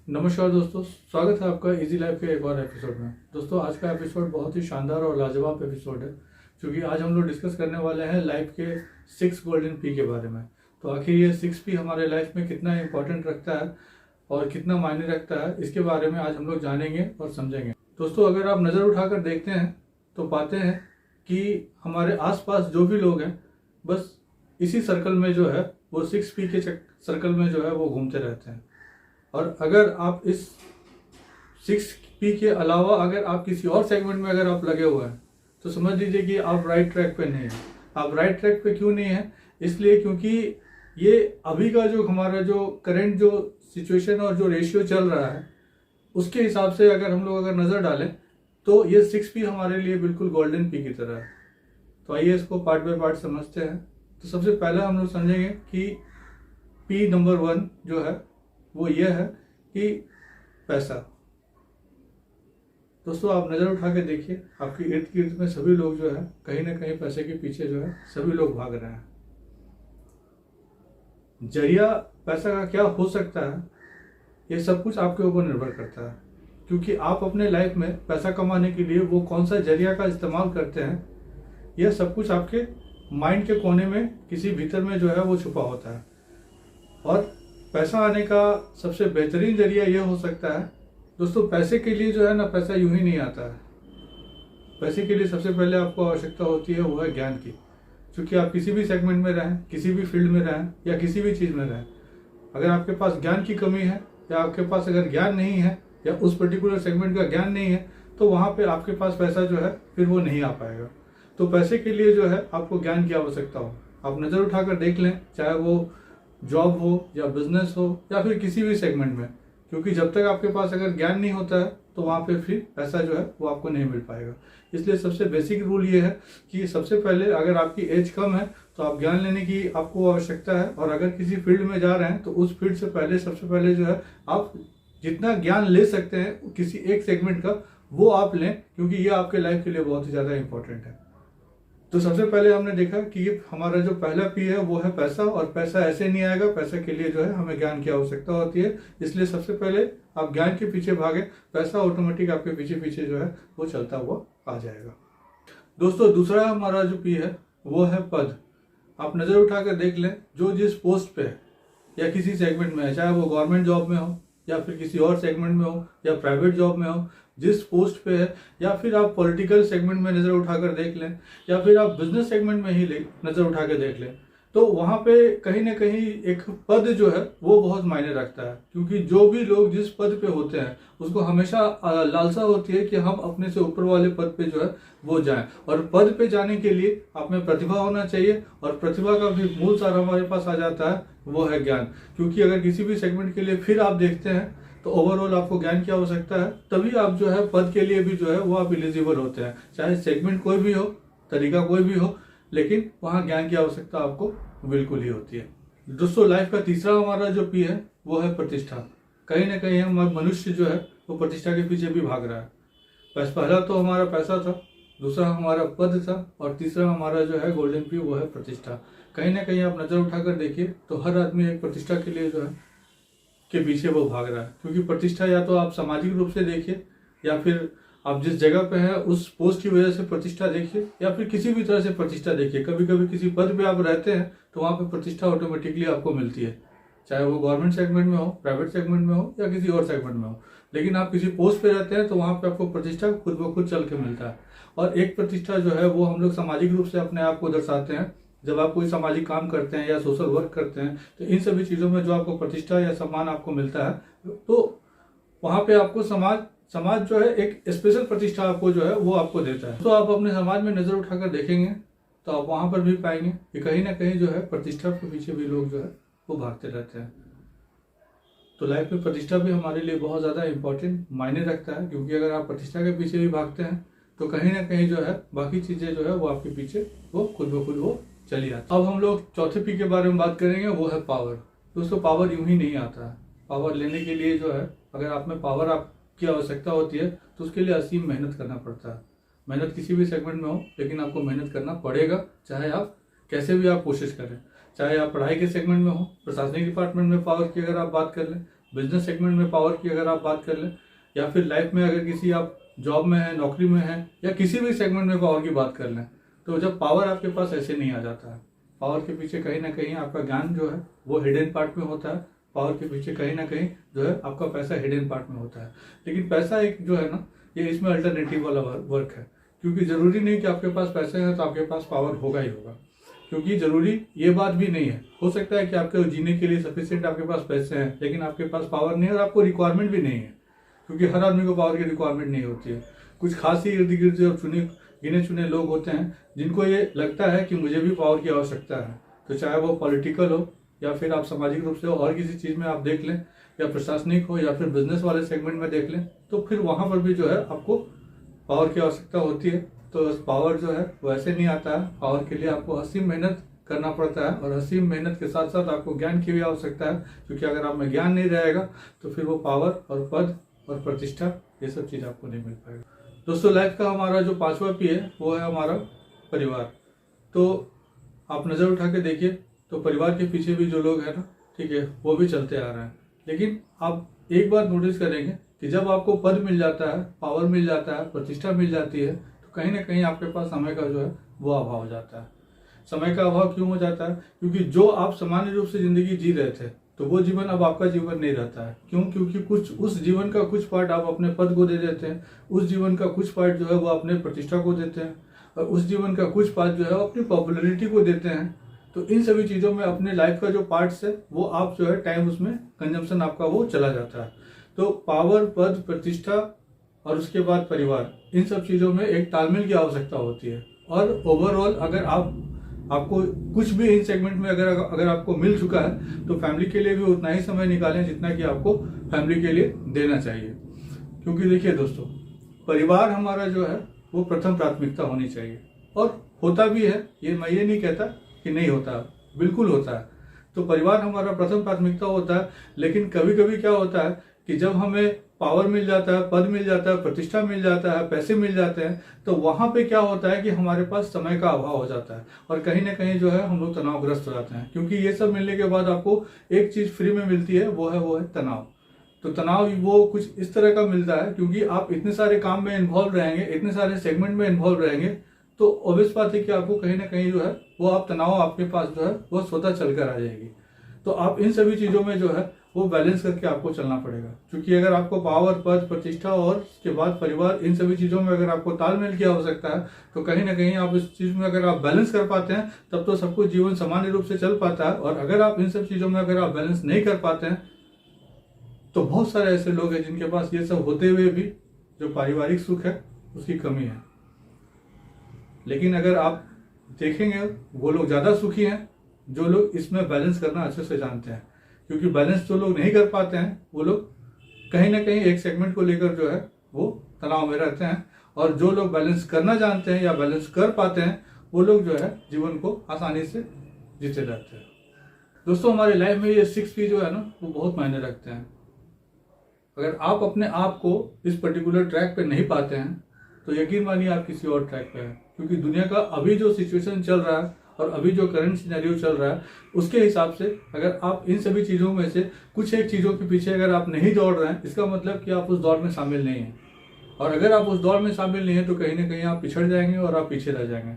नमस्कार दोस्तों, स्वागत है आपका इजी लाइफ के एक और एपिसोड में। दोस्तों, आज का एपिसोड बहुत ही शानदार और लाजवाब एपिसोड है, क्योंकि आज हम लोग डिस्कस करने वाले हैं लाइफ के 6 गोल्डन पी के बारे में। तो आखिर ये 6 पी हमारे लाइफ में कितना इंपॉर्टेंट रखता है और कितना मायने रखता है, इसके बारे में आज हम लोग जानेंगे और समझेंगे। दोस्तों, अगर आप नज़र उठाकर देखते हैं तो पाते हैं कि हमारे आसपास जो भी लोग हैं, बस इसी सर्कल में जो है वो 6 पी के सर्कल में जो है वो घूमते रहते हैं। और अगर आप इस 6 पी के अलावा अगर आप किसी और सेगमेंट में अगर आप लगे हुए हैं तो समझ लीजिए कि आप राइट ट्रैक पे नहीं हैं। आप राइट ट्रैक पे क्यों नहीं हैं? इसलिए क्योंकि ये अभी का जो हमारा जो करंट जो सिचुएशन और जो रेशियो चल रहा है उसके हिसाब से अगर हम लोग अगर नज़र डालें तो ये 6 पी हमारे लिए बिल्कुल गोल्डन पी की तरह है। तो आइए इसको पार्ट बाय पार्ट समझते हैं। तो सबसे पहले हम लोग समझेंगे कि पी नंबर 1 जो है वो ये है कि पैसा। दोस्तों, आप नज़र उठा के देखिए, आपके इर्द गिर्द में सभी लोग जो है कहीं ना कहीं पैसे के पीछे जो है सभी लोग भाग रहे हैं। जरिया पैसा का क्या हो सकता है, ये सब कुछ आपके ऊपर निर्भर करता है, क्योंकि आप अपने लाइफ में पैसा कमाने के लिए वो कौन सा जरिया का इस्तेमाल करते हैं, यह सब कुछ आपके माइंड के कोने में किसी भीतर में जो है वो छुपा होता है। और पैसा आने का सबसे बेहतरीन जरिया यह हो सकता है दोस्तों, पैसे के लिए जो है ना, पैसा यूं ही नहीं आता है। पैसे के लिए सबसे पहले आपको आवश्यकता होती है वो है ज्ञान की। क्योंकि आप किसी भी सेगमेंट में रहें, किसी भी फील्ड में रहें या किसी भी चीज़ में रहें, अगर आपके पास ज्ञान की कमी है या आपके पास अगर ज्ञान नहीं है या उस पर्टिकुलर सेगमेंट का ज्ञान नहीं है तो वहाँ पर आपके पास पैसा जो है फिर वो नहीं आ पाएगा। तो पैसे के लिए जो है आपको ज्ञान की आवश्यकता हो। आप नज़र उठाकर देख लें, चाहे वो जॉब हो या बिजनेस हो या फिर किसी भी सेगमेंट में, क्योंकि जब तक आपके पास अगर ज्ञान नहीं होता है तो वहाँ पे फिर पैसा जो है वो आपको नहीं मिल पाएगा। इसलिए सबसे बेसिक रूल ये है कि सबसे पहले अगर आपकी एज कम है तो आप ज्ञान लेने की आपको आवश्यकता है, और अगर किसी फील्ड में जा रहे हैं तो उस फील्ड से पहले सबसे पहले जो है आप जितना ज्ञान ले सकते हैं किसी एक सेगमेंट का वो आप लें, क्योंकि ये आपके लाइफ के लिए बहुत ही ज़्यादा इंपॉर्टेंट है। तो सबसे पहले हमने देखा कि ये हमारा जो पहला पी है वो है पैसा, और पैसा ऐसे नहीं आएगा, पैसे के लिए जो है हमें ज्ञान की आवश्यकता होती है। इसलिए सबसे पहले आप ज्ञान के पीछे भागे, पैसा ऑटोमेटिक आपके पीछे पीछे जो है वो चलता हुआ आ जाएगा। दोस्तों, दूसरा हमारा जो पी है वो है पद। आप नज़र उठाकर देख लें, जो जिस पोस्ट पे है या किसी सेगमेंट में है, चाहे वो गवर्नमेंट जॉब में हो या फिर किसी और सेगमेंट में हो या प्राइवेट जॉब में हो, जिस पोस्ट पे है, या फिर आप पॉलिटिकल सेगमेंट में नज़र उठाकर देख लें या फिर आप बिजनेस सेगमेंट में ही नज़र उठा के देख लें, तो वहाँ पे कहीं ना कहीं एक पद जो है वो बहुत मायने रखता है। क्योंकि जो भी लोग जिस पद पे होते हैं उसको हमेशा लालसा होती है कि हम अपने से ऊपर वाले पद पे जो है वो जाएं, और पद पे जाने के लिए आप में प्रतिभा होना चाहिए, और प्रतिभा का भी मूल सार हमारे पास आ जाता है वो है ज्ञान। क्योंकि अगर किसी भी सेगमेंट के लिए फिर आप देखते हैं तो ओवरऑल आपको ज्ञान की आवश्यकता है, तभी आप जो है पद के लिए भी जो है वो आप एलिजिबल होते हैं। चाहे सेगमेंट कोई भी हो, तरीका कोई भी हो, लेकिन वहाँ ज्ञान की आवश्यकता आपको बिल्कुल ही होती है। दोस्तों, लाइफ का तीसरा हमारा जो पी है वो है प्रतिष्ठा। कहीं ना कहीं हम मनुष्य जो है वो प्रतिष्ठा के पीछे भी भाग रहा है। पहला तो हमारा पैसा था, दूसरा हमारा पद था, और तीसरा हमारा जो है गोल्डन पी वो है प्रतिष्ठा। कहीं ना कहीं आप नज़र उठाकर देखिए तो हर आदमी एक प्रतिष्ठा के लिए जो है के पीछे वो भाग रहा है। क्योंकि प्रतिष्ठा या तो आप सामाजिक रूप से देखिए, या फिर आप जिस जगह पे हैं उस पोस्ट की वजह से प्रतिष्ठा देखिए, या फिर किसी भी तरह से प्रतिष्ठा देखिए। कभी कभी किसी पद पे आप रहते हैं तो वहाँ पे प्रतिष्ठा ऑटोमेटिकली आपको मिलती है, चाहे वो गवर्नमेंट सेगमेंट में हो, प्राइवेट सेगमेंट में हो या किसी और सेगमेंट में हो। लेकिन आप किसी पोस्ट पे रहते हैं तो वहाँ पे आपको प्रतिष्ठा खुद ब खुद चल के मिलता है। और एक प्रतिष्ठा जो है वो हम लोग सामाजिक रूप से अपने आप को दर्शाते हैं। जब आप कोई सामाजिक काम करते हैं या सोशल वर्क करते हैं तो इन सभी चीज़ों में जो आपको प्रतिष्ठा या सम्मान आपको मिलता है, तो वहाँ पे आपको समाज जो है एक स्पेशल प्रतिष्ठा आपको जो है वो आपको देता है। तो आप अपने समाज में नज़र उठाकर देखेंगे तो आप वहाँ पर भी पाएंगे कि कहीं ना कहीं जो है प्रतिष्ठा के पीछे भी लोग जो है वो भागते रहते हैं। तो लाइफ में प्रतिष्ठा भी हमारे लिए बहुत ज़्यादा इंपॉर्टेंट मायने रखता है, क्योंकि अगर आप प्रतिष्ठा के पीछे भी भागते हैं तो कहीं ना कहीं जो है बाकी चीज़ें जो है वो आपके पीछे वो खुद ब खुद वो चलिए। अब हम लोग चौथे पी के बारे में बात करेंगे, वो है पावर। दोस्तों, पावर यूं ही नहीं आता है। पावर लेने के लिए जो है अगर आप में पावर आपकी आवश्यकता होती है तो उसके लिए असीम मेहनत करना पड़ता है। मेहनत किसी भी सेगमेंट में हो, लेकिन आपको मेहनत करना पड़ेगा, चाहे आप कैसे भी आप कोशिश करें। चाहे आप पढ़ाई के सेगमेंट में हो, प्रशासनिक डिपार्टमेंट में पावर की अगर आप बात कर लें, बिजनेस सेगमेंट में पावर की अगर आप बात कर लें, या फिर लाइफ में अगर किसी आप जॉब में है, नौकरी में है, या किसी भी सेगमेंट में पावर की बात कर लें, तो जब पावर आपके पास ऐसे नहीं आ जाता है, पावर के पीछे कहीं ना कहीं आपका ज्ञान जो है वो हिडन पार्ट में होता है, पावर के पीछे कहीं ना कहीं जो है आपका पैसा हिडन पार्ट में होता है। लेकिन पैसा एक जो है ना, ये इसमें अल्टरनेटिव वाला वर्क है, क्योंकि जरूरी नहीं कि आपके पास पैसे हैं तो आपके पास पावर होगा ही होगा, क्योंकि जरूरी ये बात भी नहीं है। हो सकता है कि आपके जीने के लिए सफिशिएंट आपके पास पैसे हैं, लेकिन आपके पास पावर नहीं है और आपको रिक्वायरमेंट भी नहीं है, क्योंकि हर आदमी को पावर की रिक्वायरमेंट नहीं होती है। कुछ खास ही इर्द गिर्द और गिने चुने लोग होते हैं जिनको ये लगता है कि मुझे भी पावर की आवश्यकता है। तो चाहे वो पॉलिटिकल हो, या फिर आप सामाजिक रूप से हो, और किसी चीज़ में आप देख लें, या प्रशासनिक हो, या फिर बिजनेस वाले सेगमेंट में देख लें, तो फिर वहाँ पर भी जो है आपको पावर की आवश्यकता होती है। तो पावर जो है वो ऐसे नहीं आता है, पावर के लिए आपको असीम मेहनत करना पड़ता है, और असीम मेहनत के साथ साथ आपको ज्ञान की भी आवश्यकता है, क्योंकि अगर आप में ज्ञान नहीं रहेगा तो फिर वो पावर और पद और प्रतिष्ठा ये सब चीज़ आपको नहीं मिल पाएगा। दोस्तों, लाइफ का हमारा जो 5वां पी है वो है हमारा परिवार। तो आप नज़र उठा के देखिए तो परिवार के पीछे भी जो लोग हैं ना, ठीक है, वो भी चलते आ रहे हैं। लेकिन आप एक बात नोटिस करेंगे कि जब आपको पद मिल जाता है, पावर मिल जाता है, प्रतिष्ठा मिल जाती है, तो कहीं ना कहीं आपके पास समय का जो है वो अभाव हो जाता है। समय का अभाव क्यों हो जाता है? क्योंकि जो आप सामान्य रूप से जिंदगी जी रहे थे, तो वो जीवन अब आपका जीवन नहीं रहता है। क्यों? क्योंकि कुछ उस जीवन का कुछ पार्ट आप अपने पद को दे देते हैं, उस जीवन का कुछ पार्ट जो है वो अपने प्रतिष्ठा को देते हैं, और उस जीवन का कुछ पार्ट जो है वो अपनी पॉपुलैरिटी को देते हैं। तो इन सभी चीज़ों में अपने लाइफ का जो पार्ट्स है वो आप जो है टाइम उसमें कंजम्पशन आपका वो चला जाता है। तो पावर, पद, प्रतिष्ठा और उसके बाद परिवार, इन सब चीज़ों में एक तालमेल की आवश्यकता होती है। और ओवरऑल अगर आपको कुछ भी इन सेगमेंट में अगर आपको मिल चुका है, तो फैमिली के लिए भी उतना ही समय निकालें जितना कि आपको फैमिली के लिए देना चाहिए। क्योंकि देखिए दोस्तों, परिवार हमारा जो है वो प्रथम प्राथमिकता होनी चाहिए, और होता भी है, ये मैं ये नहीं कहता कि नहीं होता, बिल्कुल होता है। तो परिवार हमारा प्रथम प्राथमिकता होता है। लेकिन कभी कभी क्या होता है कि जब हमें पावर मिल जाता है, पद मिल जाता है, प्रतिष्ठा मिल जाता है, पैसे मिल जाते हैं, तो वहां पे क्या होता है कि हमारे पास समय का अभाव हो जाता है, और कहीं ना कहीं जो है हम लोग तनावग्रस्त हो जाते हैं। क्योंकि ये सब मिलने के बाद आपको एक चीज फ्री में मिलती है, वो है तनाव। तो तनाव वो कुछ इस तरह का मिलता है, क्योंकि आप इतने सारे काम में इन्वॉल्व रहेंगे, इतने सारे सेगमेंट में इन्वॉल्व रहेंगे, तो ऑब्वियस बात है कि आपको कहीं ना कहीं जो है वो आप तनाव आपके पास जो है वो स्वतः चलकर आ जाएगी। तो आप इन सभी चीजों में जो है वो बैलेंस करके आपको चलना पड़ेगा। क्योंकि अगर आपको पावर, पद, प्रतिष्ठा और उसके बाद परिवार, इन सभी चीजों में अगर आपको तालमेल की आवश्यकता है, तो कहीं ना कहीं आप इस चीज में अगर आप बैलेंस कर पाते हैं, तब तो सब कुछ जीवन सामान्य रूप से चल पाता है। और अगर आप इन सब चीजों में अगर आप बैलेंस नहीं कर पाते हैं, तो बहुत सारे ऐसे लोग हैं जिनके पास ये सब होते हुए भी जो पारिवारिक सुख है उसकी कमी है। लेकिन अगर आप देखेंगे, वो लोग ज्यादा सुखी हैं जो लोग इसमें बैलेंस करना अच्छे से जानते हैं। क्योंकि बैलेंस जो लोग नहीं कर पाते हैं, वो लोग कहीं ना कहीं एक सेगमेंट को लेकर जो है वो तनाव में रहते हैं, और जो लोग बैलेंस करना जानते हैं या बैलेंस कर पाते हैं, वो लोग जो है जीवन को आसानी से जीते रहते हैं। दोस्तों, हमारे लाइफ में ये 6P जो है ना वो बहुत मायने रखते हैं। अगर आप अपने आप को इस पर्टिकुलर ट्रैक पे नहीं पाते हैं, तो यकीन मानिए आप किसी और ट्रैक पे हैं। क्योंकि दुनिया का अभी जो सिचुएशन चल रहा है और अभी जो करंट सिनेरियो चल रहा है, उसके हिसाब से अगर आप इन सभी चीज़ों में से कुछ एक चीज़ों के पीछे अगर आप नहीं दौड़ रहे हैं, इसका मतलब कि आप उस दौड़ में शामिल नहीं हैं। और अगर आप उस दौड़ में शामिल नहीं हैं, तो कहीं ना कहीं आप पिछड़ जाएंगे और आप पीछे रह जाएंगे।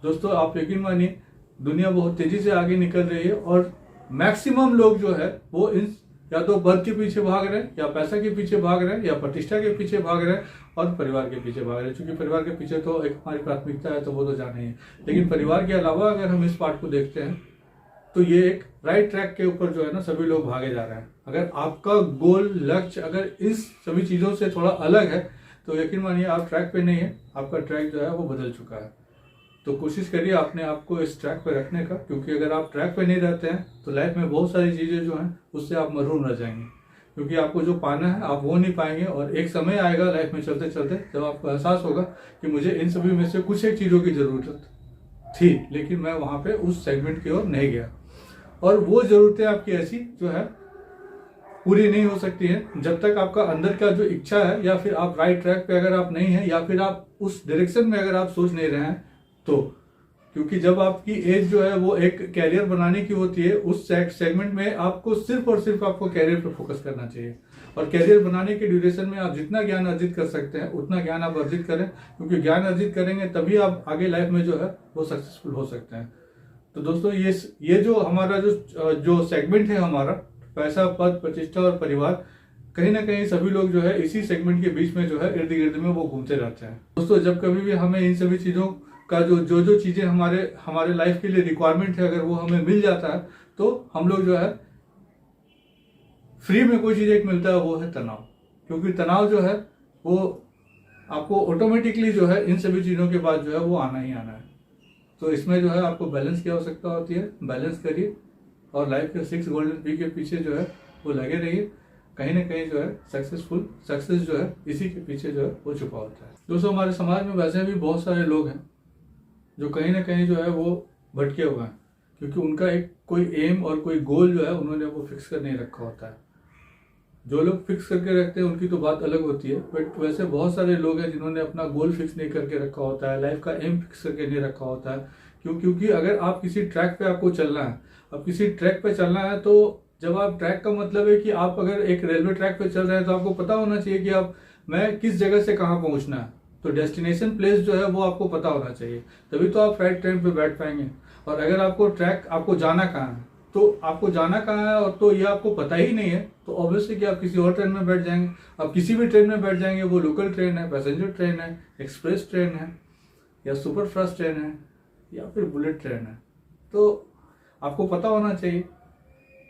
दोस्तों, आप यकीन मानिए, दुनिया बहुत तेजी से आगे निकल रही है, और मैक्सिमम लोग जो है वो इन या तो पद के पीछे भाग रहे हैं, या पैसा के पीछे भाग रहे हैं, या प्रतिष्ठा के पीछे भाग रहे हैं, और परिवार के पीछे भाग रहे हैं। क्योंकि परिवार के पीछे तो एक हमारी प्राथमिकता है, तो वो तो जाना ही है। लेकिन परिवार के अलावा अगर हम इस पार्ट को देखते हैं, तो ये एक राइट ट्रैक के ऊपर जो है ना सभी लोग भागे जा रहे हैं। अगर आपका गोल, लक्ष्य अगर इस सभी चीज़ों से थोड़ा अलग है, तो यकीन मानिए आप ट्रैक पे नहीं है, आपका ट्रैक जो है वो बदल चुका है। तो कोशिश करिए अपने आप को इस ट्रैक पे रखने का, क्योंकि अगर आप ट्रैक पे नहीं रहते हैं, तो लाइफ में बहुत सारी चीज़ें जो हैं उससे आप महरूम रह जाएंगे। क्योंकि आपको जो पाना है आप वो नहीं पाएंगे, और एक समय आएगा लाइफ में चलते चलते जब आपको एहसास होगा कि मुझे इन सभी में से कुछ एक चीज़ों की ज़रूरत थी, लेकिन मैं वहाँ पे उस सेगमेंट की ओर नहीं गया। और वो ज़रूरतें आपकी ऐसी जो है पूरी नहीं हो सकती है जब तक आपका अंदर का जो इच्छा है, या फिर आप राइट ट्रैक पे अगर आप नहीं हैं, या फिर आप उस डायरेक्शन में अगर आप सोच नहीं रहे हैं, तो क्योंकि जब आपकी एज जो है वो एक कैरियर बनाने की होती है, उस सेगमेंट में आपको सिर्फ और सिर्फ आपको कैरियर पे फोकस करना चाहिए। और कैरियर बनाने के ड्यूरेशन में आप जितना ज्ञान अर्जित कर सकते हैं उतना ज्ञान आप अर्जित करें, क्योंकि ज्ञान अर्जित करेंगे तभी आप आगे लाइफ में जो है वो सक्सेसफुल हो सकते हैं। तो दोस्तों ये जो हमारा जो सेगमेंट है हमारा पैसा, पद, प्रतिष्ठा और परिवार, कहीं ना कहीं सभी लोग जो है इसी सेगमेंट के बीच में जो है इर्द गिर्द में वो घूमते रहते हैं। दोस्तों जब कभी भी हमें इन सभी चीजों का जो चीजें हमारे लाइफ के लिए रिक्वायरमेंट है, अगर वो हमें मिल जाता है तो हम लोग जो है फ्री में कोई चीज एक मिलता है, वो है तनाव। क्योंकि तनाव जो है वो आपको ऑटोमेटिकली जो है इन सभी चीजों के बाद जो है वो आना ही आना है। तो इसमें जो है आपको बैलेंस की आवश्यकता होती है, बैलेंस करिए और लाइफ के 6 गोल्डन पी के पीछे जो है वो लगे रहिए। कहीं ना कहीं जो है सक्सेस जो है इसी के पीछे जो है वो छुपा होता है। दोस्तों हमारे समाज में वैसे भी बहुत सारे लोग हैं जो कहीं ना कहीं जो है वो भटके हुए हैं, क्योंकि उनका एक कोई एम और कोई गोल जो है उन्होंने वो फिक्स कर नहीं रखा होता है। जो लोग फिक्स करके रखते हैं उनकी तो बात अलग होती है, बट वैसे बहुत सारे लोग हैं जिन्होंने अपना गोल फिक्स नहीं करके रखा होता है, लाइफ का एम फिक्स करके नहीं रखा होता है। क्योंकि अगर आप किसी ट्रैक पे आपको चलना है, अब किसी ट्रैक पे चलना है तो जब आप ट्रैक का मतलब है कि आप अगर एक रेलवे ट्रैक पे चल रहे हैं तो आपको पता होना चाहिए कि मैं किस जगह से कहाँ पहुंचना है। तो डेस्टिनेशन प्लेस जो है वो आपको पता होना चाहिए, तभी तो आप राइट ट्रेन पे बैठ पाएंगे। और अगर आपको जाना कहाँ है, तो आपको जाना कहाँ है और तो ये आपको पता ही नहीं है, तो ऑब्वियसली कि आप किसी और ट्रेन में बैठ जाएंगे। आप किसी भी ट्रेन में बैठ जाएंगे, वो लोकल ट्रेन है, पैसेंजर ट्रेन है, एक्सप्रेस ट्रेन है, या सुपर फास्ट ट्रेन है, या फिर बुलेट ट्रेन है, तो आपको पता होना चाहिए।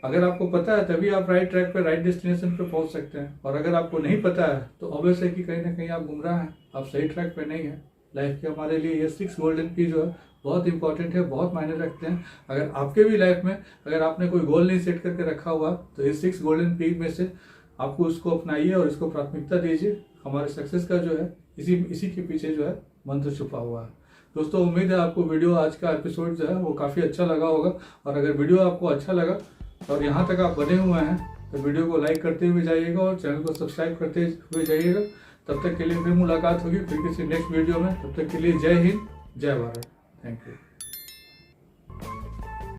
अगर आपको पता है तभी आप राइट ट्रैक पे, राइट डेस्टिनेशन पे पहुंच सकते हैं। और अगर आपको नहीं पता है तो ऑब्वियस है कि कहीं ना कहीं आप गुमराह हैं, आप सही ट्रैक पे नहीं है। लाइफ के हमारे लिए ये 6 गोल्डन की जो है बहुत इंपॉर्टेंट है, बहुत मायने रखते हैं। अगर आपके भी लाइफ में अगर आपने कोई गोल नहीं सेट करके रखा हुआ तो इस 6 गोल्डन पी में से आपको उसको अपनाइए और इसको प्राथमिकता दीजिए। हमारे सक्सेस का जो है इसी के पीछे जो है मंत्र छुपा हुआ है। दोस्तों उम्मीद है आपको वीडियो, आज का एपिसोड जो है वो काफ़ी अच्छा लगा होगा। और अगर वीडियो आपको अच्छा लगा और यहाँ तक आप बने हुए हैं तो वीडियो को लाइक करते हुए जाइएगा और चैनल को सब्सक्राइब करते हुए जाइएगा। तब तक के लिए फिर मुलाकात होगी फिर किसी नेक्स्ट वीडियो में। तब तक के लिए जय हिंद, जय भारत। Thank you.